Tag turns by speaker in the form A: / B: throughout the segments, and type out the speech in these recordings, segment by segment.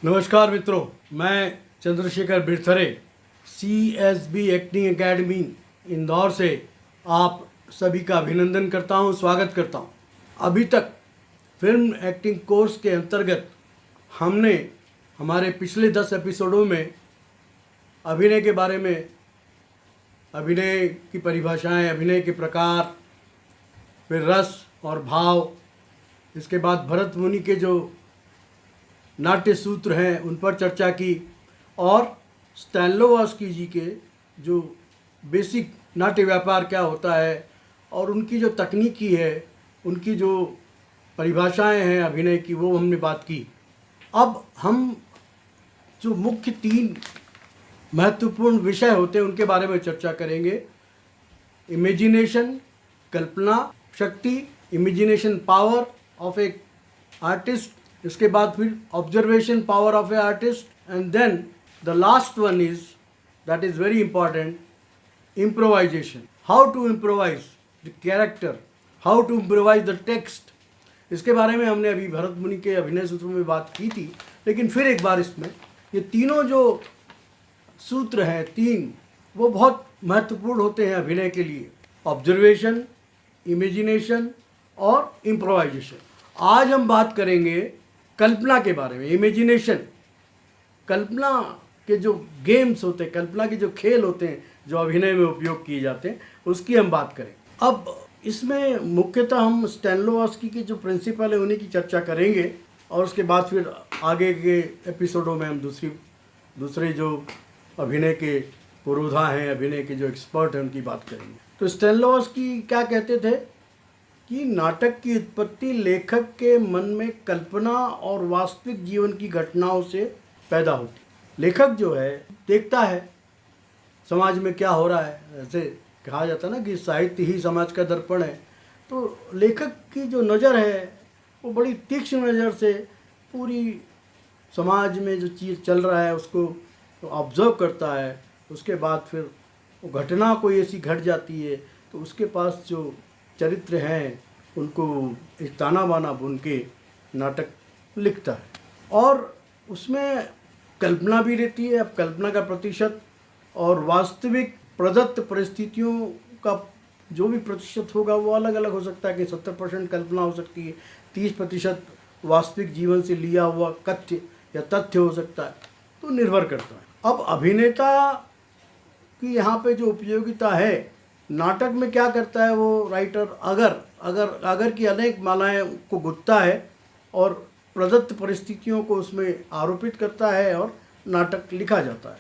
A: नमस्कार मित्रों, मैं Chandrashekhar Birthare CSB acting academy Indore से आप सभी का अभिनंदन करता हूं, स्वागत करता हूं। अभी तक फिल्म एक्टिंग कोर्स के अंतर्गत हमने हमारे पिछले 10 एपिसोडों में अभिनय के बारे में, अभिनय की परिभाषाएं, अभिनय के प्रकार, फिर रस और भाव, इसके बाद भरत मुनि के जो नाट्य सूत्र हैं उन पर चर्चा की और स्टैनिस्लॉवस्की जी के जो बेसिक नाट्य व्यापार क्या होता है और उनकी जो तकनीकी है, उनकी जो परिभाषाएं हैं अभिनय की, वो हमने बात की। अब हम जो मुख्य 3 महत्वपूर्ण विषय होते हैं उनके बारे में चर्चा करेंगे। इमेजिनेशन, कल्पना शक्ति, imagination power of a artist, इसके बाद फिर observation power of a artist, and then the last one is that is very important, improvisation. How to improvise the character, how to improvise the text. इसके बारे में हमने अभी भरत मुनि के अभिनय सूत्रों में बात की थी, लेकिन फिर एक बार इसमें ये तीनों जो सूत्र हैं 3, वो बहुत महत्वपूर्ण होते हैं अभिनय के लिए। ऑब्जर्वेशन, इमेजिनेशन और इम्प्रोवाइजेशन। आज हम बात करेंगे कल्पना के बारे में, इमेजिनेशन। कल्पना के जो गेम्स होते हैं, कल्पना के जो खेल होते हैं जो अभिनय में उपयोग किए जाते हैं, उसकी हम बात करें। अब इसमें मुख्यतः हम स्टैनिस्लॉवस्की के जो प्रिंसिपल है उन्हीं की चर्चा करेंगे और उसके बाद फिर आगे के एपिसोडों में हम दूसरे जो अभिनय के पुरोधा हैं, अभिनय के जो एक्सपर्ट हैं, उनकी बात करेंगे। तो स्टैनिस्लॉवस्की क्या कहते थे कि नाटक की उत्पत्ति लेखक के मन में कल्पना और वास्तविक जीवन की घटनाओं से पैदा होती। लेखक जो है देखता है समाज में क्या हो रहा है, ऐसे कहा जाता है ना कि साहित्य ही समाज का दर्पण है। तो लेखक की जो नज़र है वो बड़ी तीक्ष्ण नज़र से पूरी समाज में जो चीज़ चल रहा है उसको ऑब्जर्व करता है। उसके बाद फिर वो घटना कोई ऐसी घट जाती है तो उसके पास जो चरित्र हैं उनको एक ताना बाना बुन के नाटक लिखता है और उसमें कल्पना भी रहती है। अब कल्पना का प्रतिशत और वास्तविक प्रदत्त परिस्थितियों का जो भी प्रतिशत होगा वो अलग अलग हो सकता है कि 70% कल्पना हो सकती है, 30% वास्तविक जीवन से लिया हुआ कथ्य या तथ्य हो सकता है, तो निर्भर करता है। अब अभिनेता की यहाँ पे जो उपयोगिता है, नाटक में क्या करता है वो राइटर, अगर की अनेक मालाएं को गुथता है और प्रदत्त परिस्थितियों को उसमें आरोपित करता है और नाटक लिखा जाता है।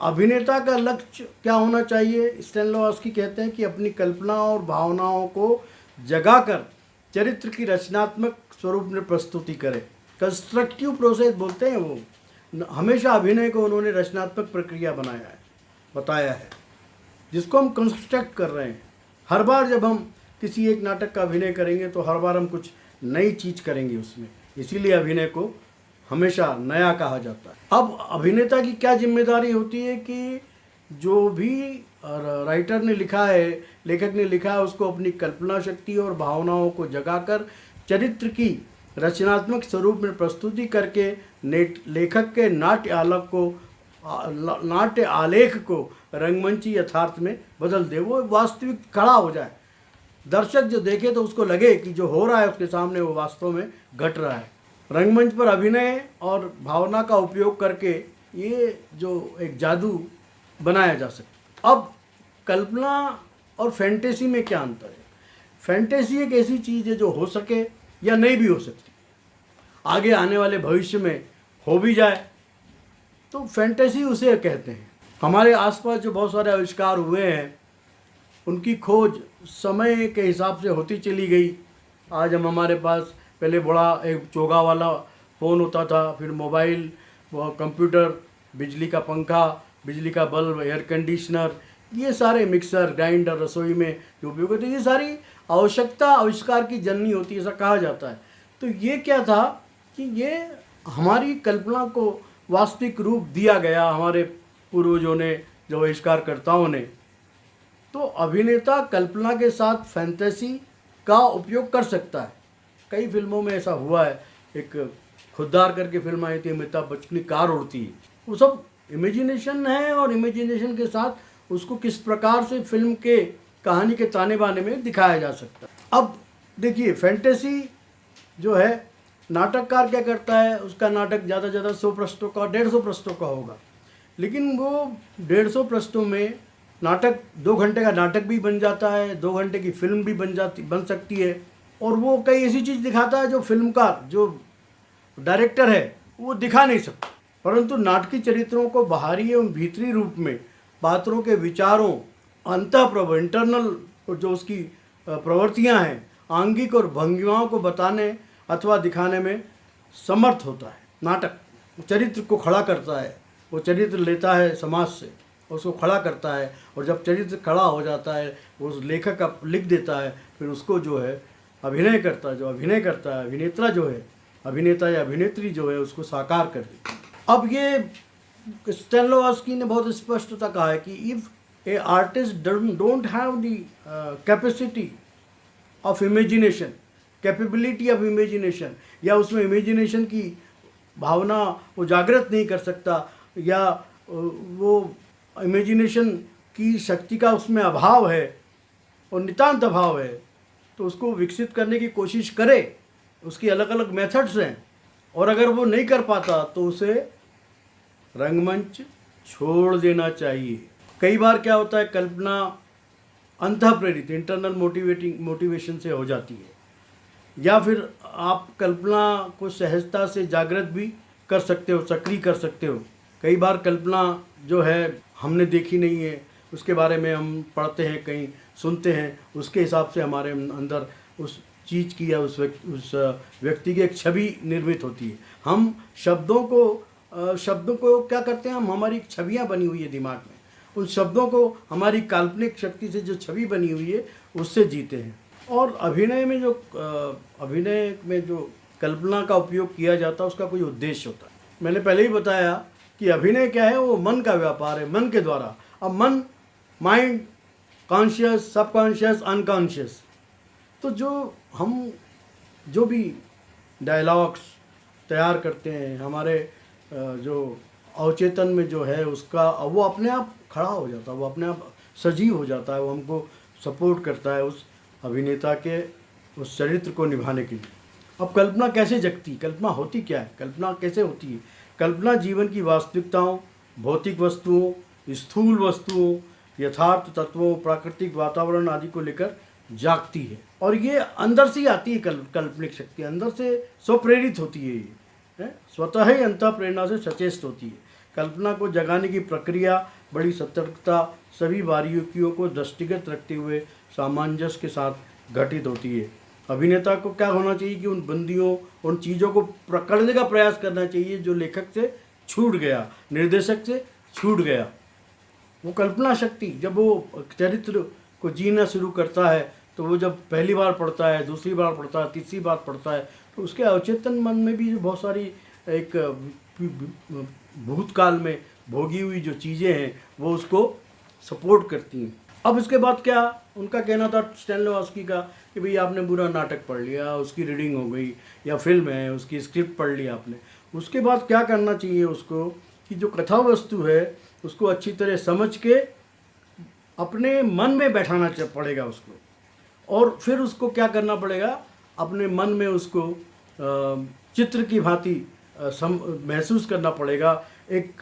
A: अभिनेता का लक्ष्य क्या होना चाहिए? स्टैनिस्लॉवस्की कहते हैं कि अपनी कल्पना और भावनाओं को जगाकर चरित्र की रचनात्मक स्वरूप में प्रस्तुति करे। कंस्ट्रक्टिव प्रोसेस बोलते हैं वो। हमेशा अभिनय को उन्होंने रचनात्मक प्रक्रिया बताया है जिसको हम कंस्ट्रक्ट कर रहे हैं। हर बार जब हम किसी एक नाटक का अभिनय करेंगे तो हर बार हम कुछ नई चीज़ करेंगे उसमें, इसीलिए अभिनय को हमेशा नया कहा जाता है। अब अभिनेता की क्या जिम्मेदारी होती है कि जो भी राइटर ने लिखा है, लेखक ने लिखा है, उसको अपनी कल्पना शक्ति और भावनाओं को जगाकर चरित्र की रचनात्मक स्वरूप में प्रस्तुति करके लेखक के नाट्य आलेख को रंगमंची यथार्थ में बदल दे, वो वास्तविक खड़ा हो जाए। दर्शक जो देखे तो उसको लगे कि जो हो रहा है उसके सामने वो वास्तव में घट रहा है। रंगमंच पर अभिनय और भावना का उपयोग करके ये जो एक जादू बनाया जा सकता। अब कल्पना और फैंटेसी में क्या अंतर है? फैंटेसी एक ऐसी चीज़ है जो हो सके या नहीं भी हो सकती, आगे आने वाले भविष्य में हो भी जाए, तो फैंटेसी उसे कहते हैं। हमारे आसपास जो बहुत सारे आविष्कार हुए हैं उनकी खोज समय के हिसाब से होती चली गई। आज हमारे पास पहले बड़ा एक चोगा वाला फ़ोन होता था, फिर मोबाइल, कंप्यूटर, बिजली का पंखा, बिजली का बल्ब, एयर कंडीशनर, ये सारे मिक्सर, ग्राइंडर, रसोई में जो उपयोग होते हैं, ये सारी आवश्यकता आविष्कार की जननी होती है, ऐसा कहा जाता है। तो ये क्या था कि ये हमारी कल्पना को वास्तविक रूप दिया गया हमारे पूर्वजों ने, जो आविष्कारकर्ताओं ने। तो अभिनेता कल्पना के साथ फैंटेसी का उपयोग कर सकता है। कई फिल्मों में ऐसा हुआ है। एक खुददार करके फिल्म आई थी, अमिताभ बच्चन की कार उड़ती है, वो सब इमेजिनेशन है। और इमेजिनेशन के साथ उसको किस प्रकार से फिल्म के कहानी के ताने बाने में दिखाया जा सकता है। अब देखिए, फैंटेसी जो है, नाटककार क्या करता है, उसका नाटक ज़्यादा से ज़्यादा 100 पृष्ठों का, 150 पृष्ठों का होगा, लेकिन वो 150 पृष्ठों में नाटक 2 घंटे का नाटक भी बन जाता है, 2 घंटे की फिल्म भी बन सकती है। और वो कई ऐसी चीज़ दिखाता है जो फिल्मकार, जो डायरेक्टर है, वो दिखा नहीं सकता। परंतु नाटकीय चरित्रों को बाहरी एवं भीतरी रूप में पात्रों के विचारों, अंतःप्रभ, इंटरनल जो उसकी प्रवृत्तियां हैं, आंगिक और भंगिमाओं को बताने अथवा दिखाने में समर्थ होता है। नाटक चरित्र को खड़ा करता है, वो चरित्र लेता है समाज से, उसको खड़ा करता है, और जब चरित्र खड़ा हो जाता है, वो उस लेखक का लिख देता है, फिर उसको जो है अभिनय करता है, जो अभिनय करता है, अभिनेता जो है, अभिनेता या अभिनेत्री जो है, उसको साकार कर देती है। अब ये स्टेनिलोवस्की ने बहुत स्पष्टता कहा है कि if a artist don't have the capacity of imagination, capability of imagination, या उसमें इमेजिनेशन की भावना वो जागृत नहीं कर सकता, या वो इमेजिनेशन की शक्ति का उसमें अभाव है और नितांत अभाव है, तो उसको विकसित करने की कोशिश करे। उसकी अलग अलग मेथड्स हैं, और अगर वो नहीं कर पाता तो उसे रंगमंच छोड़ देना चाहिए। कई बार क्या होता है, कल्पना अंतःप्रेरित, इंटरनल मोटिवेशन से हो जाती है, या फिर आप कल्पना को सहजता से जागृत भी कर सकते हो, सक्रिय कर सकते हो। कई बार कल्पना जो है हमने देखी नहीं है, उसके बारे में हम पढ़ते हैं, कहीं सुनते हैं, उसके हिसाब से हमारे अंदर उस चीज़ की या उस व्यक्ति की एक छवि निर्मित होती है। हम शब्दों को क्या करते हैं, हम हमारी छवियाँ बनी हुई है दिमाग में, उन शब्दों को हमारी काल्पनिक शक्ति से जो छवि बनी हुई है उससे जीते हैं। और अभिनय में जो कल्पना का उपयोग किया जाता है, उसका कोई उद्देश्य होता है। मैंने पहले ही बताया कि अभिनय क्या है, वो मन का व्यापार है, मन के द्वारा। अब मन, माइंड, कॉन्शियस, सबकॉन्शियस, अनकॉन्शियस, तो जो भी डायलॉग्स तैयार करते हैं, हमारे जो अवचेतन में जो है उसका, वो अपने आप खड़ा हो जाता है, वो अपने आप सजीव हो जाता है, वो हमको सपोर्ट करता है उस अभिनेता के उस चरित्र को निभाने के लिए। अब कल्पना कैसे जगती, कल्पना होती क्या है, कल्पना कैसे होती है? कल्पना जीवन की वास्तविकताओं, भौतिक वस्तुओं, स्थूल वस्तुओं, यथार्थ तत्वों, प्राकृतिक वातावरण आदि को लेकर जागती है। और ये अंदर से ही आती है, काल्पनिक शक्ति अंदर से स्वप्रेरित होती है, ये स्वतः ही अंतः प्रेरणा से सचेष्ट होती है। कल्पना को जगाने की प्रक्रिया बड़ी सतर्कता, सभी बारीकियों को दृष्टिगत रखते हुए सामंजस्य के साथ घटित होती है। अभिनेता को क्या होना चाहिए कि उन बंदियों, उन चीज़ों को पकड़ने का प्रयास करना चाहिए जो लेखक से छूट गया, निर्देशक से छूट गया। वो कल्पना शक्ति, जब वो चरित्र को जीना शुरू करता है, तो वो जब पहली बार पढ़ता है, दूसरी बार पढ़ता है, तीसरी बार पढ़ता है, तो उसके अवचेतन मन में भी बहुत सारी एक भूतकाल में भोगी हुई जो चीज़ें हैं वो उसको सपोर्ट करती हैं। अब इसके बाद क्या उनका कहना था स्टेनिलोवस्की का कि भाई आपने पूरा नाटक पढ़ लिया, उसकी रीडिंग हो गई, या फिल्म है उसकी स्क्रिप्ट पढ़ लिया आपने, उसके बाद क्या करना चाहिए उसको कि जो कथा वस्तु है उसको अच्छी तरह समझ के अपने मन में बैठाना पड़ेगा उसको, और फिर उसको क्या करना पड़ेगा, अपने मन में उसको चित्र की भांति महसूस करना पड़ेगा, एक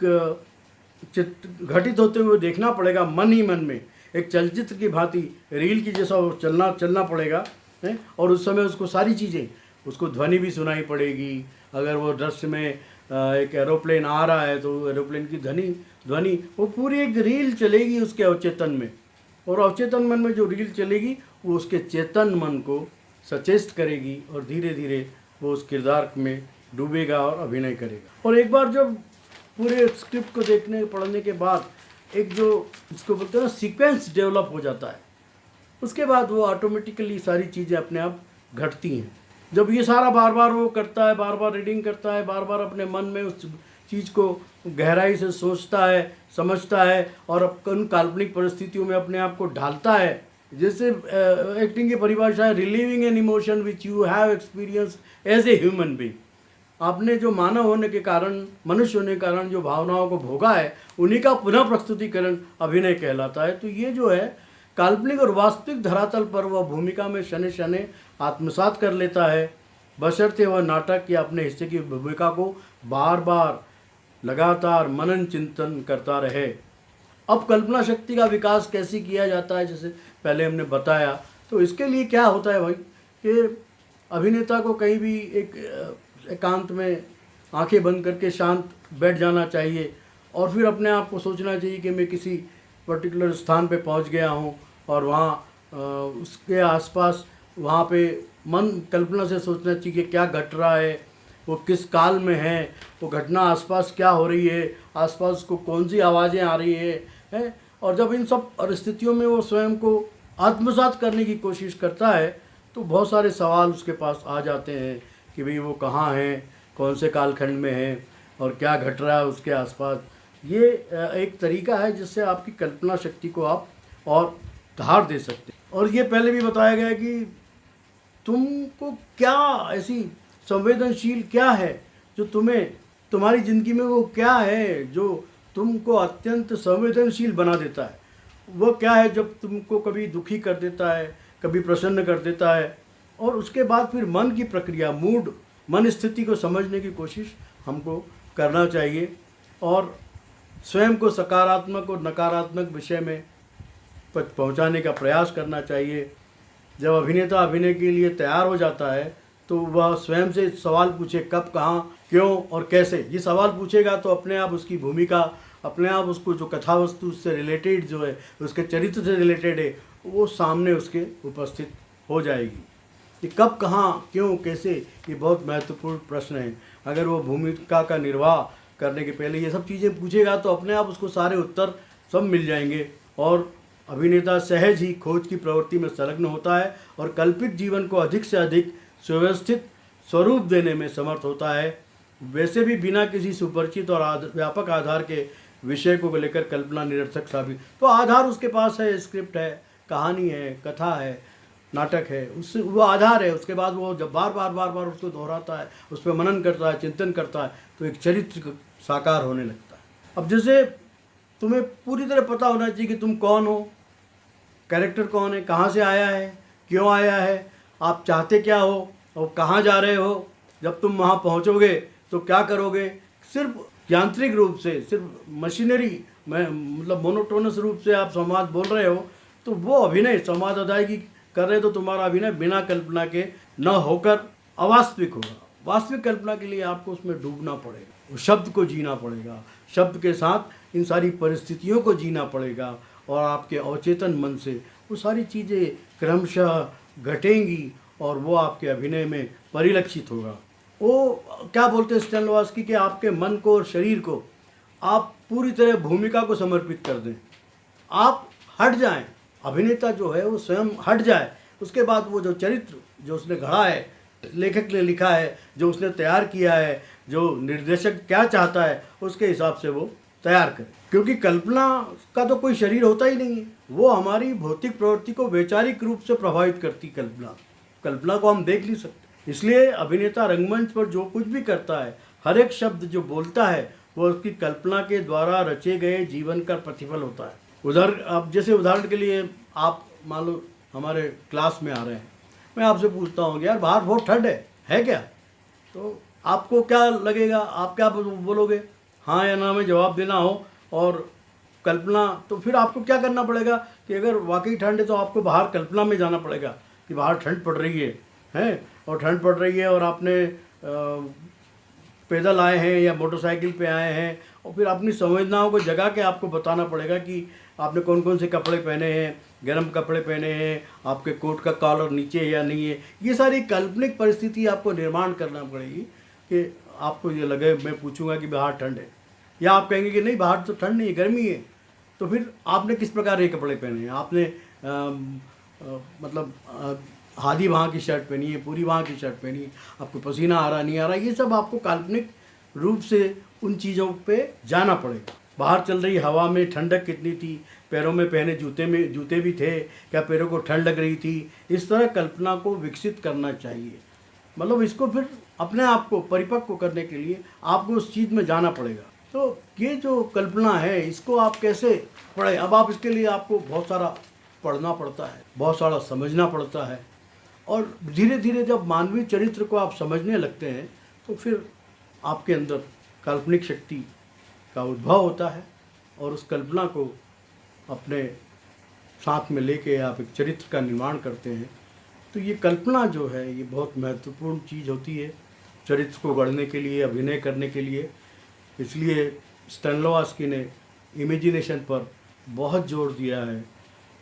A: चित्र घटित होते हुए देखना पड़ेगा मन ही मन में, एक चलचित्र की भांति, रील की जैसा चलना पड़ेगा है। और उस समय उसको सारी चीज़ें, उसको ध्वनि भी सुनाई पड़ेगी। अगर वो दृश्य में एक एरोप्लेन आ रहा है तो एरोप्लेन की ध्वनि वो पूरी एक रील चलेगी उसके अवचेतन में, और अवचेतन मन में जो रील चलेगी वो उसके चेतन मन को सचेष्ट करेगी, और धीरे धीरे वो उस किरदार में डूबेगा और अभिनय करेगा। और एक बार जब पूरे स्क्रिप्ट को देखने पढ़ने के बाद एक जो इसको बोलते हैं ना सीक्वेंस डेवलप हो जाता है, उसके बाद वो ऑटोमेटिकली सारी चीज़ें अपने आप घटती हैं। जब ये सारा बार बार वो करता है, बार बार रीडिंग करता है, बार बार अपने मन में उस चीज़ को गहराई से सोचता है, समझता है, और उन काल्पनिक परिस्थितियों में अपने आप को ढालता है। जैसे एक्टिंग की परिभाषा है, relieving an emotion which you have experience as a human being. आपने जो मानव होने के कारण, मनुष्य होने के कारण जो भावनाओं को भोगा है, उन्हीं का पुनः प्रस्तुतिकरण अभिनय कहलाता है। तो ये जो है काल्पनिक और वास्तविक धरातल पर वह भूमिका में शनै शनै आत्मसात कर लेता है, बशर्ते वह नाटक या अपने हिस्से की भूमिका को बार बार लगातार मनन चिंतन करता रहे। अब कल्पना शक्ति का विकास कैसे किया जाता है, जैसे पहले हमने बताया, तो इसके लिए क्या होता है भाई कि अभिनेता को कहीं भी एकांत में आंखें बंद करके शांत बैठ जाना चाहिए और फिर अपने आप को सोचना चाहिए कि मैं किसी पर्टिकुलर स्थान पे पहुंच गया हूं और वहाँ उसके आसपास वहाँ पे मन कल्पना से सोचना चाहिए कि क्या घट रहा है, वो किस काल में है, वो घटना आसपास क्या हो रही है, आसपास को कौन सी आवाज़ें आ रही है। और जब इन सब परिस्थितियों में वो स्वयं को आत्मसात करने की कोशिश करता है तो बहुत सारे सवाल उसके पास आ जाते हैं कि भाई वो कहाँ है, कौन से कालखंड में है और क्या घट रहा है उसके आसपास। ये एक तरीका है जिससे आपकी कल्पना शक्ति को आप और धार दे सकते हैं। और ये पहले भी बताया गया है कि तुमको क्या ऐसी संवेदनशील क्या है जो तुम्हारी ज़िंदगी में, वो क्या है जो तुमको अत्यंत संवेदनशील बना देता है, वो क्या है जब तुमको कभी दुखी कर देता है, कभी प्रसन्न कर देता है। और उसके बाद फिर मन की प्रक्रिया, मूड, मन स्थिति को समझने की कोशिश हमको करना चाहिए और स्वयं को सकारात्मक और नकारात्मक विषय में पहुंचाने का प्रयास करना चाहिए। जब अभिनेता अभिनय के लिए तैयार हो जाता है तो वह स्वयं से सवाल पूछे, कब, कहाँ, क्यों और कैसे। ये सवाल पूछेगा तो अपने आप उसकी भूमिका, अपने आप उसको जो कथा वस्तु उससे रिलेटेड जो है, उसके चरित्र से रिलेटेड है, वो सामने उसके उपस्थित हो जाएगी। कि कब, कहाँ, क्यों, कैसे, ये बहुत महत्वपूर्ण प्रश्न है। अगर वो भूमिका का निर्वाह करने के पहले ये सब चीज़ें पूछेगा तो अपने आप उसको सारे उत्तर सब मिल जाएंगे और अभिनेता सहज ही खोज की प्रवृत्ति में संलग्न होता है और कल्पित जीवन को अधिक से अधिक सुव्यवस्थित स्वरूप देने में समर्थ होता है। वैसे भी बिना किसी सुपरिचित और व्यापक आधार के विषय को लेकर कल्पना निरर्थक साबित, तो आधार उसके पास है, स्क्रिप्ट है, कहानी है, कथा है, नाटक है, उससे वो आधार है। उसके बाद वो जब बार बार उसको दोहराता है, उस पर मनन करता है, चिंतन करता है, तो एक चरित्र साकार होने लगता है। अब जैसे तुम्हें पूरी तरह पता होना चाहिए कि तुम कौन हो, कैरेक्टर कौन है, कहाँ से आया है, क्यों आया है, आप चाहते क्या हो और कहाँ जा रहे हो, जब तुम वहाँ पहुँचोगे तो क्या करोगे। सिर्फ यांत्रिक रूप से, सिर्फ मशीनरी में, मतलब मोनोटोनस रूप से आप संवाद बोल रहे हो तो वो अभिनय, संवाद अदायगी कर रहे तो तुम्हारा अभिनय बिना कल्पना के न होकर अवास्तविक होगा। वास्तविक कल्पना के लिए आपको उसमें डूबना पड़ेगा, उस शब्द को जीना पड़ेगा, शब्द के साथ इन सारी परिस्थितियों को जीना पड़ेगा और आपके अवचेतन मन से वो सारी चीज़ें क्रमशः घटेंगी और वो आपके अभिनय में परिलक्षित होगा। वो क्या बोलते हैं स्टेनिस्लॉवस्की कि आपके मन को और शरीर को आप पूरी तरह भूमिका को समर्पित कर दें, आप हट जाएं, अभिनेता जो है वो स्वयं हट जाए, उसके बाद वो जो चरित्र जो उसने गढ़ा है, लेखक ने लिखा है, जो उसने तैयार किया है, जो निर्देशक क्या चाहता है उसके हिसाब से वो तैयार करे। क्योंकि कल्पना का तो कोई शरीर होता ही नहीं है, वो हमारी भौतिक प्रवृत्ति को वैचारिक रूप से प्रभावित करती। कल्पना को हम देख नहीं सकते। इसलिए अभिनेता रंगमंच पर जो कुछ भी करता है, हर एक शब्द जो बोलता है वो उसकी कल्पना के द्वारा रचे गए जीवन का प्रतिफल होता है। अब जैसे उदाहरण के लिए आप मान लो हमारे क्लास में आ रहे हैं, मैं आपसे पूछता हूँ कि यार बाहर बहुत ठंड है क्या, तो आपको क्या लगेगा, आप क्या बोलोगे, हाँ या ना में जवाब देना हो। और कल्पना, तो फिर आपको क्या करना पड़ेगा कि अगर वाकई ठंड है तो आपको बाहर कल्पना में जाना पड़ेगा कि बाहर ठंड पड़ रही है और ठंड पड़ रही है और आपने पैदल आए हैं या मोटरसाइकिल पे आए हैं, और फिर अपनी संवेदनाओं को जगा के आपको बताना पड़ेगा कि आपने कौन कौन से कपड़े पहने हैं, गर्म कपड़े पहने हैं, आपके कोट का कॉलर नीचे है या नहीं है। ये सारी काल्पनिक परिस्थिति आपको निर्माण करना पड़ेगी कि आपको ये लगे, मैं पूछूंगा कि बाहर ठंड है, या आप कहेंगे कि नहीं बाहर तो ठंड नहीं है, गर्मी है, तो फिर आपने किस प्रकार के कपड़े पहने हैं, आपने मतलब आधी बाँह की शर्ट पहनी है, पूरी बाँह की शर्ट पहनी है, आपको पसीना आ रहा नहीं आ रहा, ये सब आपको काल्पनिक रूप से उन चीज़ों पे जाना पड़ेगा। बाहर चल रही हवा में ठंडक कितनी थी, पैरों में पहने जूते भी थे, क्या पैरों को ठंड लग रही थी, इस तरह कल्पना को विकसित करना चाहिए। मतलब इसको फिर अपने आप को परिपक्व करने के लिए आपको उस चीज़ में जाना पड़ेगा। तो ये जो कल्पना है इसको आप कैसे पढ़ें, अब आप इसके लिए आपको बहुत सारा पढ़ना पड़ता है, बहुत सारा समझना पड़ता है, और धीरे धीरे जब मानवीय चरित्र को आप समझने लगते हैं तो फिर आपके अंदर काल्पनिक शक्ति का उद्भव होता है और उस कल्पना को अपने साथ में लेके आप एक चरित्र का निर्माण करते हैं। तो ये कल्पना जो है ये बहुत महत्वपूर्ण चीज़ होती है चरित्र को गढ़ने के लिए, अभिनय करने के लिए। इसलिए स्टैनिस्लॉवस्की ने इमेजिनेशन पर बहुत जोर दिया है।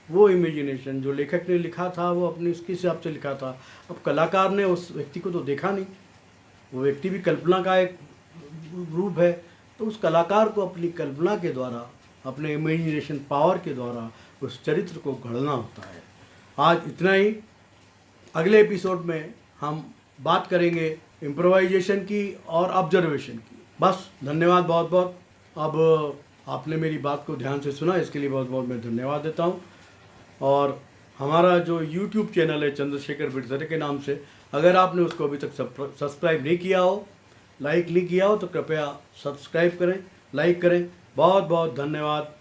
A: वो इमेजिनेशन जो लेखक ने लिखा था वो अपने उसके हिसाब से लिखा था। अब कलाकार ने उस व्यक्ति को तो देखा नहीं, वो व्यक्ति भी कल्पना का एक रूप है, तो उस कलाकार को अपनी कल्पना के द्वारा, अपने इमेजिनेशन पावर के द्वारा उस चरित्र को गढ़ना होता है। आज इतना ही। अगले एपिसोड में हम बात करेंगे इम्प्रोवाइजेशन की और ऑब्जर्वेशन की। बस धन्यवाद बहुत बहुत। अब आपने मेरी बात को ध्यान से सुना, इसके लिए बहुत बहुत मैं धन्यवाद देता हूँ। और हमारा जो YouTube चैनल है चंद्रशेखर बिरथरे के नाम से, अगर आपने उसको अभी तक सब्सक्राइब नहीं किया हो, लाइक नहीं किया हो, तो कृपया सब्सक्राइब करें, लाइक करें। बहुत बहुत धन्यवाद।